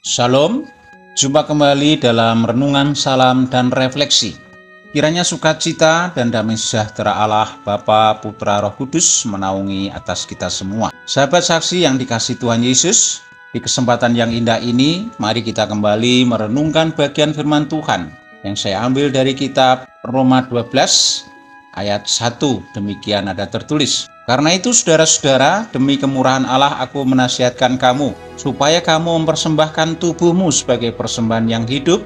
Shalom, jumpa kembali dalam renungan, salam, dan refleksi. Kiranya sukacita dan damai sejahtera Allah, Bapa, Putra, Roh Kudus menaungi atas kita semua. Sahabat saksi yang dikasihi Tuhan Yesus, di kesempatan yang indah ini, mari kita kembali merenungkan bagian firman Tuhan yang saya ambil dari kitab Roma 12 ayat 1. Demikian ada tertulis. Karena itu saudara-saudara, demi kemurahan Allah aku menasihatkan kamu, supaya kamu mempersembahkan tubuhmu sebagai persembahan yang hidup,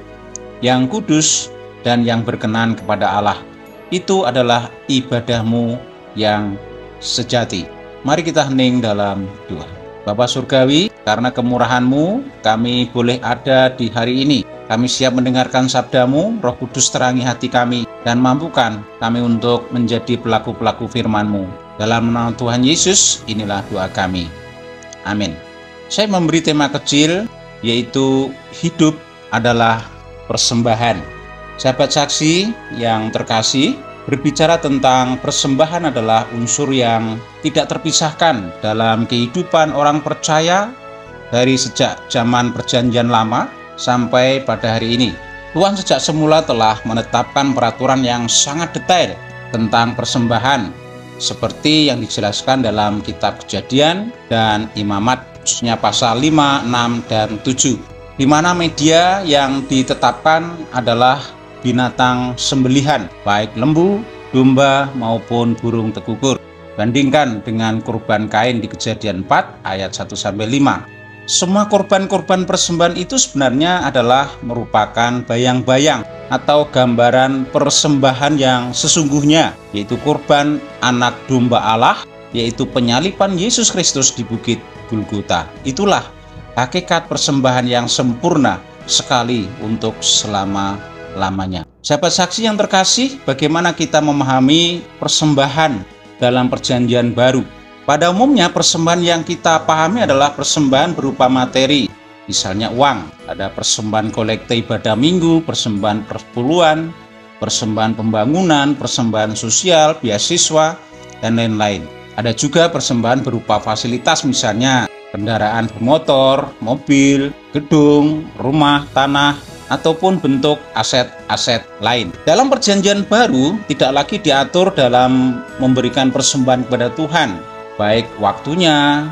yang kudus, dan yang berkenan kepada Allah. Itu adalah ibadahmu yang sejati. Mari kita hening dalam doa. Bapa Surgawi, karena kemurahan-Mu, kami boleh ada di hari ini. Kami siap mendengarkan sabda-Mu, Roh Kudus terangi hati kami, dan mampukan kami untuk menjadi pelaku-pelaku firman-Mu. Dalam nama Tuhan Yesus, inilah doa kami. Amin. Saya memberi tema kecil, yaitu hidup adalah persembahan. Sahabat saksi yang terkasih, berbicara tentang persembahan adalah unsur yang tidak terpisahkan dalam kehidupan orang percaya dari sejak zaman Perjanjian Lama sampai pada hari ini. Tuhan sejak semula telah menetapkan peraturan yang sangat detail tentang persembahan, seperti yang dijelaskan dalam kitab Kejadian dan Imamat, khususnya pasal 5, 6, dan 7, di mana media yang ditetapkan adalah binatang sembelihan, baik lembu, domba, maupun burung tekukur. Bandingkan dengan kurban Kain di Kejadian 4 ayat 1-5. Semua korban-korban persembahan itu sebenarnya adalah merupakan bayang-bayang atau gambaran persembahan yang sesungguhnya, yaitu korban anak domba Allah, yaitu penyaliban Yesus Kristus di Bukit Golgota. Itulah hakikat persembahan yang sempurna sekali untuk selama-lamanya. Sahabat saksi yang terkasih, bagaimana kita memahami persembahan dalam Perjanjian Baru? Pada umumnya persembahan yang kita pahami adalah persembahan berupa materi, misalnya uang. Ada persembahan kolekte ibadah minggu, persembahan persepuluhan, persembahan pembangunan, persembahan sosial, beasiswa, dan lain-lain. Ada juga persembahan berupa fasilitas, misalnya kendaraan bermotor, mobil, gedung, rumah, tanah, ataupun bentuk aset-aset lain. Dalam Perjanjian Baru tidak lagi diatur dalam memberikan persembahan kepada Tuhan, baik waktunya,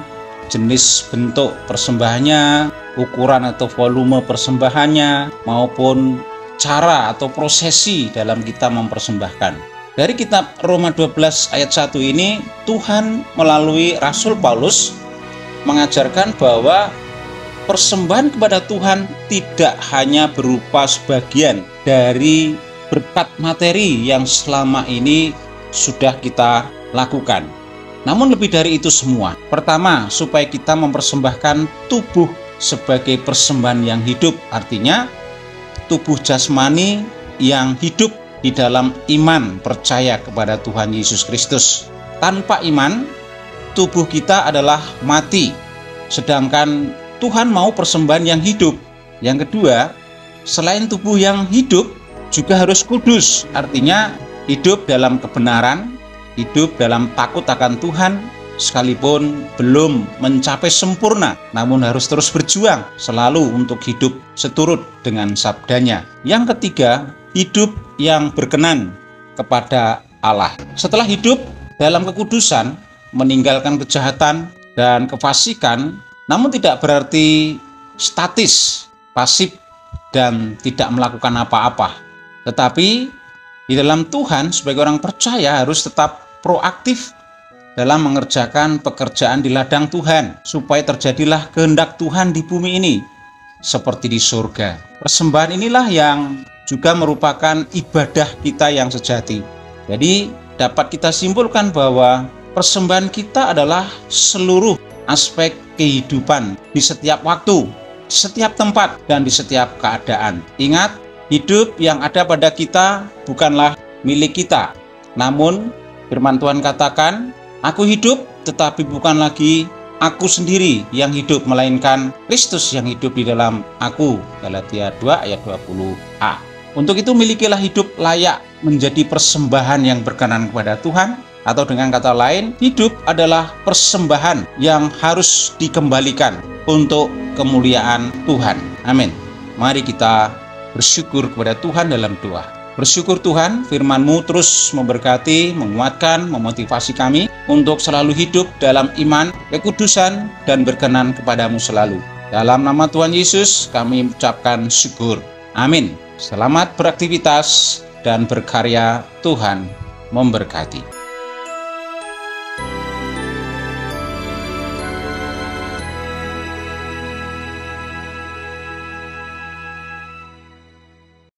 jenis bentuk persembahannya, ukuran atau volume persembahannya, maupun cara atau prosesi dalam kita mempersembahkan. Dari kitab Roma 12 ayat 1 ini, Tuhan melalui Rasul Paulus mengajarkan bahwa persembahan kepada Tuhan tidak hanya berupa sebagian dari berkat materi yang selama ini sudah kita lakukan, namun lebih dari itu semua. Pertama, supaya kita mempersembahkan tubuh sebagai persembahan yang hidup, artinya tubuh jasmani yang hidup di dalam iman percaya kepada Tuhan Yesus Kristus. Tanpa iman, tubuh kita adalah mati, sedangkan Tuhan mau persembahan yang hidup. Yang kedua, selain tubuh yang hidup, juga harus kudus, artinya hidup dalam kebenaran, hidup dalam takut akan Tuhan, sekalipun belum mencapai sempurna, namun harus terus berjuang selalu untuk hidup seturut dengan sabdanya. Yang ketiga, hidup yang berkenan kepada Allah. Setelah hidup dalam kekudusan, meninggalkan kejahatan dan kefasikan, namun tidak berarti statis, pasif, dan tidak melakukan apa-apa. Tetapi di dalam Tuhan, sebagai orang percaya harus tetap proaktif dalam mengerjakan pekerjaan di ladang Tuhan, supaya terjadilah kehendak Tuhan di bumi ini seperti di surga. Persembahan inilah yang juga merupakan ibadah kita yang sejati. Jadi dapat kita simpulkan bahwa persembahan kita adalah seluruh aspek kehidupan di setiap waktu, di setiap tempat, dan di setiap keadaan. Ingat, hidup yang ada pada kita bukanlah milik kita. Namun firman Tuhan katakan, aku hidup tetapi bukan lagi aku sendiri yang hidup, melainkan Kristus yang hidup di dalam aku. Galatia 2 ayat 20a. Untuk itu milikilah hidup layak menjadi persembahan yang berkenan kepada Tuhan, Atau dengan kata lain, hidup adalah persembahan yang harus dikembalikan untuk kemuliaan Tuhan. Amin. Mari kita bersyukur kepada Tuhan dalam doa. Bersyukur Tuhan, firman-Mu terus memberkati, menguatkan, memotivasi kami untuk selalu hidup dalam iman, kekudusan, dan berkenan kepadamu selalu. Dalam nama Tuhan Yesus kami ucapkan syukur. Amin. Selamat beraktivitas dan berkarya, Tuhan memberkati.